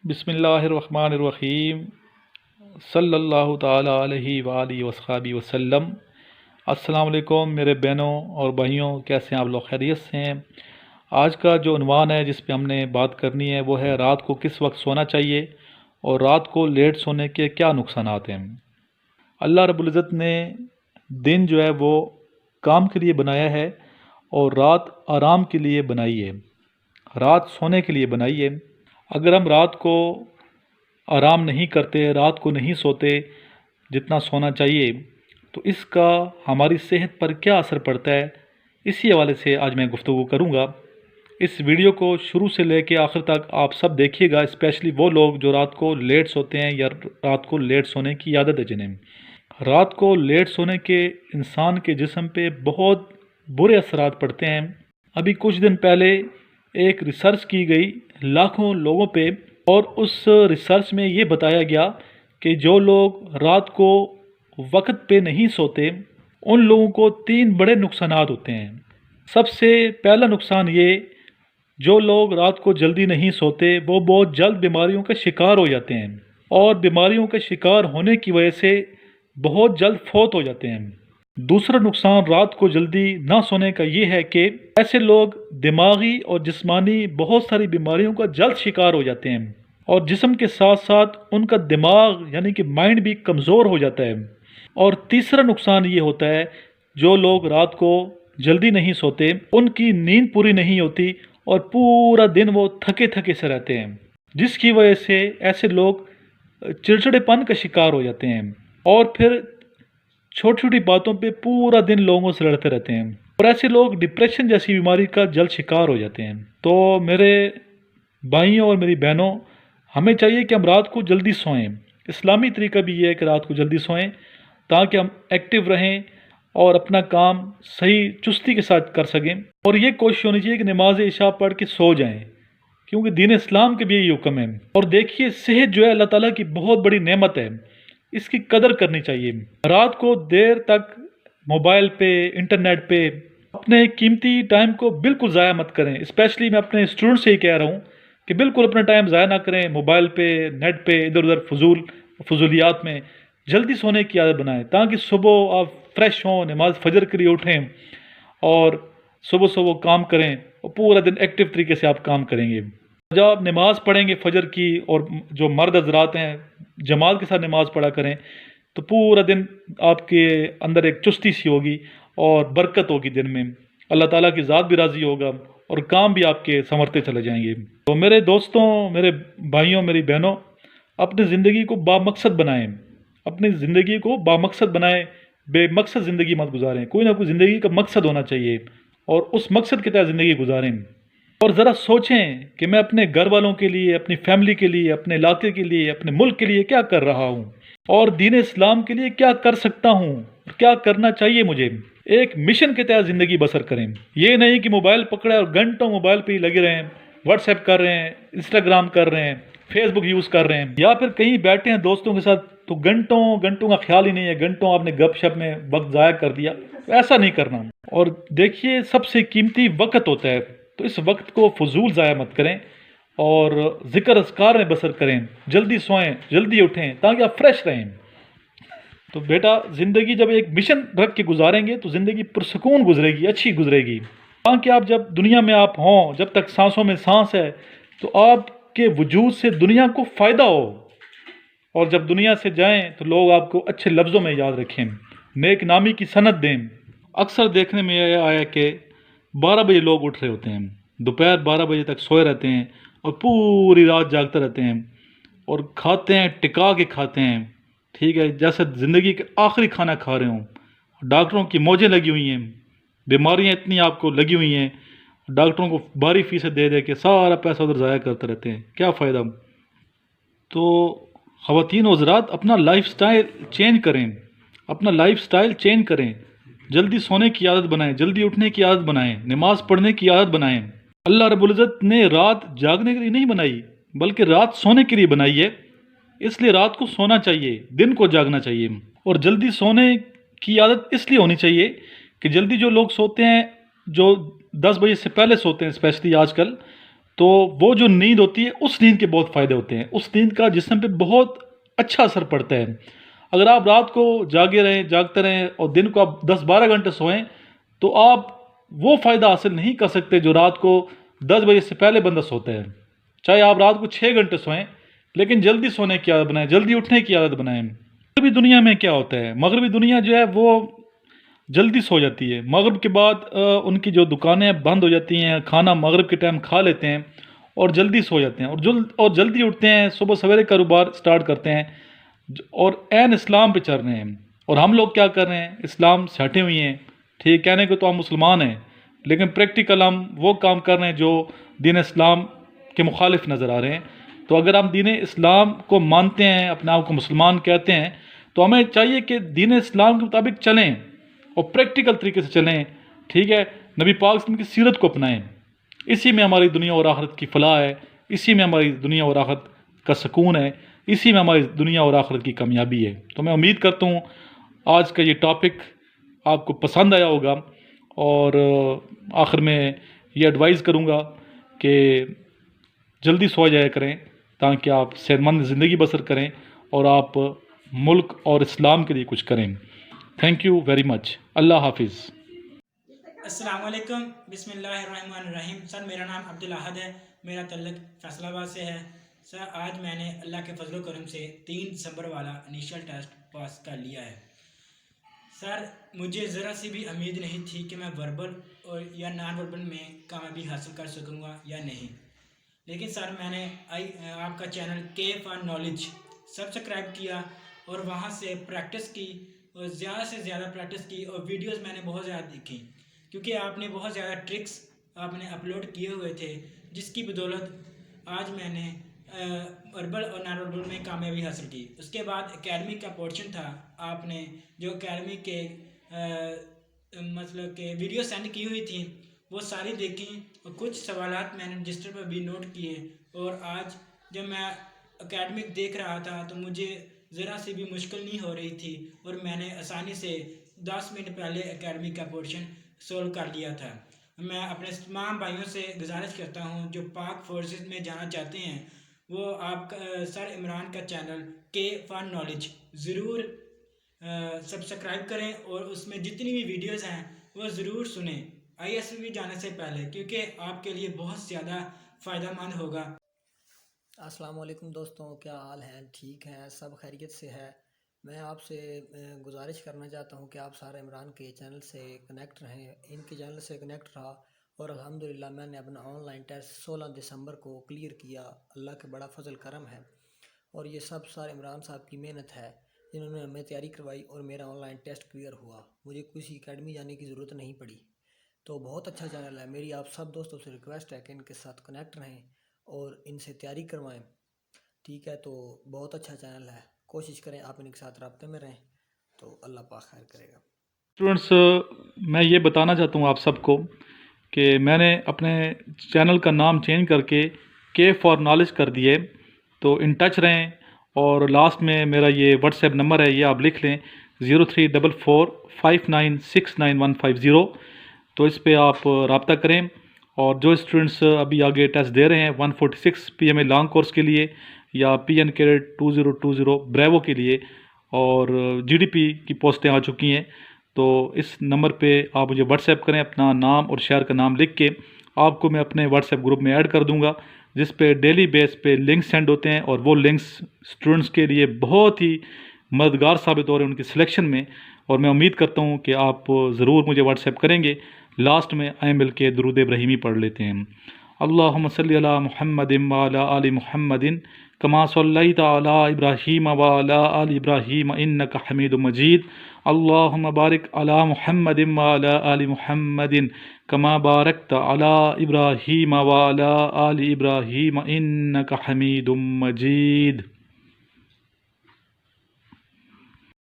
بسم اللہ الرحمن الرحیم صلی اللہ تعالیٰ علیہ وآلہ وصحبہ وسلم۔ السلام علیکم میرے بہنوں اور بھائیوں، کیسے ہیں آپ لوگ؟ خیریت سے ہیں؟ آج کا جو عنوان ہے جس پہ ہم نے بات کرنی ہے وہ ہے رات کو کس وقت سونا چاہیے اور رات کو لیٹ سونے کے کیا نقصانات ہیں۔ اللہ رب العزت نے دن جو ہے وہ کام کے لیے بنایا ہے اور رات آرام کے لیے بنائی ہے، رات سونے کے لیے بنائی ہے۔ اگر ہم رات کو آرام نہیں کرتے، رات کو نہیں سوتے جتنا سونا چاہیے، تو اس کا ہماری صحت پر کیا اثر پڑتا ہے، اسی حوالے سے آج میں گفتگو کروں گا۔ اس ویڈیو کو شروع سے لے کے آخر تک آپ سب دیکھیے گا، اسپیشلی وہ لوگ جو رات کو لیٹ سوتے ہیں یا رات کو لیٹ سونے کی عادت ہے جنہیں۔ رات کو لیٹ سونے کے انسان کے جسم پہ بہت برے اثرات پڑتے ہیں۔ ابھی کچھ دن پہلے ایک ریسرچ کی گئی لاکھوں لوگوں پہ، اور اس ریسرچ میں یہ بتایا گیا کہ جو لوگ رات کو وقت پہ نہیں سوتے ان لوگوں کو 3 بڑے نقصانات ہوتے ہیں۔ سب سے پہلا نقصان یہ، جو لوگ رات کو جلدی نہیں سوتے وہ بہت جلد بیماریوں کا شکار ہو جاتے ہیں، اور بیماریوں کا شکار ہونے کی وجہ سے بہت جلد فوت ہو جاتے ہیں۔ دوسرا نقصان رات کو جلدی نہ سونے کا یہ ہے کہ ایسے لوگ دماغی اور جسمانی بہت ساری بیماریوں کا جلد شکار ہو جاتے ہیں، اور جسم کے ساتھ ساتھ ان کا دماغ یعنی کہ مائنڈ بھی کمزور ہو جاتا ہے۔ اور تیسرا نقصان یہ ہوتا ہے، جو لوگ رات کو جلدی نہیں سوتے ان کی نیند پوری نہیں ہوتی اور پورا دن وہ تھکے تھکے سے رہتے ہیں، جس کی وجہ سے ایسے لوگ چڑچڑے پن کا شکار ہو جاتے ہیں، اور پھر چھوٹی چھوٹی باتوں پہ پورا دن لوگوں سے لڑتے رہتے ہیں، اور ایسے لوگ ڈپریشن جیسی بیماری کا جلد شکار ہو جاتے ہیں۔ تو میرے بھائیوں اور میری بہنوں، ہمیں چاہیے کہ ہم رات کو جلدی سوئیں۔ اسلامی طریقہ بھی یہ ہے کہ رات کو جلدی سوئیں تاکہ ہم ایکٹیو رہیں اور اپنا کام صحیح چستی کے ساتھ کر سکیں، اور یہ کوشش ہونی چاہیے کہ نماز عشاء پڑھ کے سو جائیں، کیونکہ دین اسلام کے بھی یہی حکم ہے۔ اور دیکھیے، صحت جو ہے اللہ تعالیٰ کی بہت بڑی نعمت ہے، اس کی قدر کرنی چاہیے۔ رات کو دیر تک موبائل پہ، انٹرنیٹ پہ اپنے قیمتی ٹائم کو بالکل ضائع مت کریں۔ اسپیشلی میں اپنے اسٹوڈنٹ سے ہی کہہ رہا ہوں کہ بالکل اپنا ٹائم ضائع نہ کریں موبائل پہ، نیٹ پہ، ادھر ادھر فضولیات میں۔ جلدی سونے کی عادت بنائیں تاکہ صبح آپ فریش ہوں، نماز فجر کے لیے اٹھیں اور صبح صبح کام کریں، اور پورا دن ایکٹیو طریقے سے آپ کام کریں گے۔ جب آپ نماز پڑھیں گے فجر کی، اور جو مرد حضرات ہیں جماعت کے ساتھ نماز پڑھا کریں، تو پورا دن آپ کے اندر ایک چستی سی ہوگی اور برکت ہوگی دن میں، اللہ تعالیٰ کی ذات بھی راضی ہوگا اور کام بھی آپ کے سنورتے چلے جائیں گے۔ تو میرے دوستوں، میرے بھائیوں، میری بہنوں، اپنی زندگی کو بامقصد بنائیں، اپنی زندگی کو بامقصد بنائیں، بے مقصد زندگی مت گزاریں۔ کوئی نہ کوئی زندگی کا مقصد ہونا چاہیے، اور اس مقصد کے تحت زندگی گزاریں۔ اور ذرا سوچیں کہ میں اپنے گھر والوں کے لیے، اپنی فیملی کے لیے، اپنے علاقے کے لیے، اپنے ملک کے لیے کیا کر رہا ہوں، اور دین اسلام کے لیے کیا کر سکتا ہوں، کیا کرنا چاہیے مجھے۔ ایک مشن کے تحت زندگی بسر کریں، یہ نہیں کہ موبائل پکڑے اور گھنٹوں موبائل پہ ہی لگے رہیں، واٹس ایپ کر رہے ہیں، انسٹاگرام کر رہے ہیں، فیس بک یوز کر رہے ہیں، یا پھر کہیں بیٹھے ہیں دوستوں کے ساتھ تو گھنٹوں گھنٹوں کا خیال ہی نہیں ہے، گھنٹوں آپ نے گپ شپ میں وقت ضائع کر دیا۔ ایسا نہیں کرنا۔ اور دیکھیے، سب سے قیمتی وقت ہوتا ہے، تو اس وقت کو فضول ضائع مت کریں اور ذکر اذکار میں بسر کریں۔ جلدی سوئیں، جلدی اٹھیں تاکہ آپ فریش رہیں۔ تو بیٹا، زندگی جب ایک مشن رکھ کے گزاریں گے تو زندگی پرسکون گزرے گی، اچھی گزرے گی، تاکہ آپ جب دنیا میں آپ ہوں، جب تک سانسوں میں سانس ہے، تو آپ کے وجود سے دنیا کو فائدہ ہو، اور جب دنیا سے جائیں تو لوگ آپ کو اچھے لفظوں میں یاد رکھیں، نیک نامی کی سند دیں۔ اکثر دیکھنے میں یہ آیا کہ 12 بجے لوگ اٹھ رہے ہوتے ہیں، دوپہر 12 بجے تک سوئے رہتے ہیں، اور پوری رات جاگتے رہتے ہیں، اور کھاتے ہیں ٹکا کے کھاتے ہیں، ٹھیک ہے، جیسے زندگی کے آخری کھانا کھا رہے ہوں۔ ڈاکٹروں کی موجیں لگی ہوئی ہیں، بیماریاں اتنی آپ کو لگی ہوئی ہیں، ڈاکٹروں کو بھاری فیسیں دے دے کے سارا پیسہ ادھر ضائع کرتے رہتے ہیں، کیا فائدہ۔ تو خواتین و حضرات، اپنا لائف سٹائل چینج کریں، اپنا لائف سٹائل چینج کریں، جلدی سونے کی عادت بنائیں، جلدی اٹھنے کی عادت بنائیں، نماز پڑھنے کی عادت بنائیں۔ اللہ رب العزت نے رات جاگنے کے لیے نہیں بنائی بلکہ رات سونے کے لیے بنائی ہے، اس لیے رات کو سونا چاہیے، دن کو جاگنا چاہیے۔ اور جلدی سونے کی عادت اس لیے ہونی چاہیے کہ جلدی جو لوگ سوتے ہیں، جو 10 بجے سے پہلے سوتے ہیں اسپیشلی آج کل، تو وہ جو نیند ہوتی ہے اس نیند کے بہت فائدے ہوتے ہیں، اس نیند کا جسم پہ بہت اچھا اثر پڑتا ہے۔ اگر آپ رات کو جاگتے رہیں اور دن کو آپ 10-12 گھنٹے سوئیں تو آپ وہ فائدہ حاصل نہیں کر سکتے جو رات کو 10 بجے سے پہلے بندہ سوتا ہے۔ چاہے آپ رات کو 6 گھنٹے سوئیں لیکن جلدی سونے کی عادت بنائیں، جلدی اٹھنے کی عادت بنائیں۔ مغربی دنیا میں کیا ہوتا ہے، مغربی دنیا جو ہے وہ جلدی سو جاتی ہے، مغرب کے بعد ان کی جو دکانیں بند ہو جاتی ہیں، کھانا مغرب کے ٹائم کھا لیتے ہیں اور جلدی سو جاتے ہیں اور جلدی اٹھتے ہیں، صبح سویرے کاروبار سٹارٹ کرتے ہیں اور عین اسلام پہ چل رہے ہیں۔ اور ہم لوگ کیا کر رہے ہیں، اسلام سے ہٹے ہوئے ہیں۔ ٹھیک، کہنے کو تو ہم مسلمان ہیں لیکن پریکٹیکل ہم وہ کام کر رہے ہیں جو دین اسلام کے مخالف نظر آ رہے ہیں۔ تو اگر ہم دین اسلام کو مانتے ہیں، اپنے آپ کو مسلمان کہتے ہیں، تو ہمیں چاہیے کہ دین اسلام کے مطابق چلیں اور پریکٹیکل طریقے سے چلیں۔ ٹھیک ہے، نبی پاک صلی اللہ علیہ وسلم کی سیرت کو اپنائیں، اسی میں ہماری دنیا اور آخرت کی فلاح ہے، اسی میں ہماری دنیا اور آخرت کا سکون ہے، اسی میں ہماری دنیا اور آخرت کی کامیابی ہے۔ تو میں امید کرتا ہوں آج کا یہ ٹاپک آپ کو پسند آیا ہوگا، اور آخر میں یہ ایڈوائز کروں گا کہ جلدی سو جایا کریں تاکہ آپ صحت مند زندگی بسر کریں اور آپ ملک اور اسلام کے لیے کچھ کریں۔ تھینک یو ویری مچ، اللہ حافظ۔ السلام علیکم، بسم اللہ الرحمن الرحیم۔ سر میرا نام عبدالاحد ہے، میرا تعلق فیصل آباد سے ہے۔ سر آج میں نے اللہ کے فضل و کرم سے 3 دسمبر والا انیشل ٹیسٹ پاس کر لیا ہے۔ سر مجھے ذرا سی بھی امید نہیں تھی کہ میں وربل اور یا نان وربل میں کامیابی حاصل کر سکوں گا یا نہیں، لیکن سر میں نے آپ کا چینل کے فار نالج سبسکرائب کیا اور وہاں سے پریکٹس کی اور زیادہ سے زیادہ پریکٹس کی، اور ویڈیوز میں نے بہت زیادہ دیکھی کیونکہ آپ نے بہت زیادہ ٹرکس آپ نے اپلوڈ کیے ہوئے تھے، جس کی بدولت آج میں نے وربل اور نان وربل میں کامیابی حاصل کی۔ اس کے بعد اکیڈمی کا پورشن تھا، آپ نے جو اکیڈمی کے مطلب کہ ویڈیو سینڈ کی ہوئی تھی وہ ساری دیکھیں، اور کچھ سوالات میں نے رجسٹر پر بھی نوٹ کیے، اور آج جب میں اکیڈمک دیکھ رہا تھا تو مجھے ذرا سی بھی مشکل نہیں ہو رہی تھی، اور میں نے آسانی سے 10 منٹ پہلے اکیڈمی کا پورشن سولو کر لیا تھا۔ میں اپنے تمام بھائیوں سے گزارش کرتا ہوں جو پاک فورسز میں جانا چاہتے ہیں، وہ آپ سر عمران کا چینل کے فار نالج ضرور سبسکرائب کریں، اور اس میں جتنی بھی ویڈیوز ہیں وہ ضرور سنیں ISV جانے سے پہلے، کیونکہ آپ کے لیے بہت زیادہ فائدہ مند ہوگا۔ السلام علیکم دوستوں، کیا حال ہے؟ ٹھیک ہیں، سب خیریت سے ہے؟ میں آپ سے گزارش کرنا چاہتا ہوں کہ آپ سارے عمران کے چینل سے کنیکٹ رہیں۔ ان کے چینل سے کنیکٹ رہا اور الحمدللہ میں نے اپنا آن لائن ٹیسٹ 16 دسمبر کو کلیئر کیا۔ اللہ کا بڑا فضل کرم ہے، اور یہ سب سارے عمران صاحب کی محنت ہے جنہوں نے ہمیں تیاری کروائی اور میرا آن لائن ٹیسٹ کلیئر ہوا۔ مجھے کسی اکیڈمی جانے کی ضرورت نہیں پڑی۔ تو بہت اچھا چینل ہے، میری آپ سب دوستوں سے ریکویسٹ ہے کہ ان کے ساتھ کنیکٹ رہیں اور ان سے تیاری کروائیں۔ ٹھیک ہے، تو بہت اچھا چینل ہے، کوشش کریں آپ ان کے ساتھ رابطے میں رہیں، تو اللہ پاک خیر کرے گا۔ اسٹوڈنٹس، میں یہ بتانا چاہتا ہوں آپ سب کو کہ میں نے اپنے چینل کا نام چینج کر کے فار نالج کر دیے، تو ان ٹچ رہیں، اور لاسٹ میں میرا یہ واٹس ایپ نمبر ہے، یہ آپ لکھ لیں 0344596150، تو اس پہ آپ رابطہ کریں۔ اور جو اسٹوڈنٹس ابھی آگے ٹیسٹ دے رہے ہیں 146 PMA لانگ کورس کے لیے یا PN کیڈٹ 2020 بریوو کے لیے، اور GDP کی پوسٹیں آ چکی ہیں، تو اس نمبر پہ آپ مجھے واٹس ایپ کریں، اپنا نام اور شہر کا نام لکھ کے آپ کو میں اپنے واٹس ایپ گروپ میں ایڈ کر دوں گا، جس پہ ڈیلی بیس پہ لنکس سینڈ ہوتے ہیں، اور وہ لنکس اسٹوڈنٹس کے لیے بہت ہی مددگار ثابت ہو رہے ہیں ان کی سلیکشن میں، اور میں امید کرتا ہوں کہ آپ ضرور مجھے واٹس ایپ کریں گے۔ لاسٹ میں آئیں مل کے درود ابراہیمی پڑھ لیتے ہیں۔ اللہم صلی علی محمد وعلی آل محمد کما صلیت علی ابراہیم وعلی آل ابراہیم انک حمید مجید۔ اللہم بارک علی محمد وعلی آل محمد کما بارکت علی ابراہیم وعلی آل ابراہیم انک حمید مجید۔